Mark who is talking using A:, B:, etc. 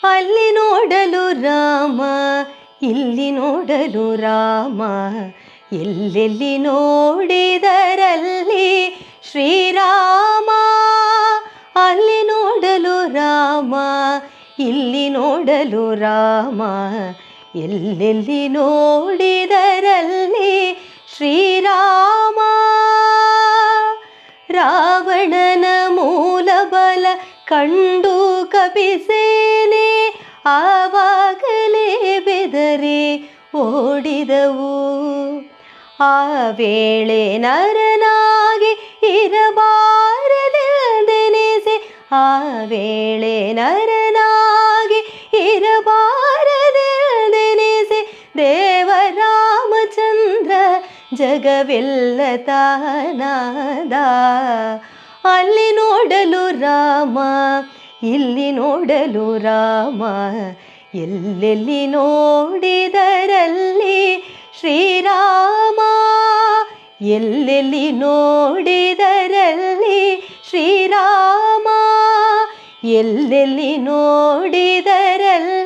A: ಅಲ್ಲಿ ನೋಡಲು ರಾಮ, ಇಲ್ಲಿ ನೋಡಲು ರಾಮ, ಎಲ್ಲೆಲ್ಲಿ ನೋಡಿದರಲ್ಲಿ ಶ್ರೀರಾಮ. ಅಲ್ಲಿ ನೋಡಲು ರಾಮ, ಇಲ್ಲಿ ನೋಡಲು ರಾಮ, ಎಲ್ಲೆಲ್ಲಿ ನೋಡಿದರಲ್ಲಿ ಶ್ರೀರಾಮ. ರಾವಣನ ಮೂಲಬಲ ಕಂಡು ಕಪಿಸೇನೆ ಆವಾಗಲೇ ಬೆದರಿ ಓಡಿದವು. ಆ ವೇಳೆ ನರನಾಗಿ ಇರಬಾರದೆಂದೆನಿಸಿ, ಆ ವೇಳೆ ನರನಾಗಿ ಇರಬಾರದೆಂದೆನಿಸಿ ದೇವರಾಮಚಂದ್ರ ಜಗವೆಲ್ಲ ತಾನಾದ. ಅಲ್ಲಿ ನೋಡಲು ರಾಮ, ಇಲ್ಲಿ ನೋಡಲು ರಾಮ, ಎಲ್ಲೆಲ್ಲಿ ನೋಡಿದರಲ್ಲಿ ಶ್ರೀರಾಮ. ಎಲ್ಲೆಲ್ಲಿ ನೋಡಿದರಲ್ಲಿ ಶ್ರೀರಾಮ, ಎಲ್ಲೆಲ್ಲಿ ನೋಡಿದರಲ್ಲಿ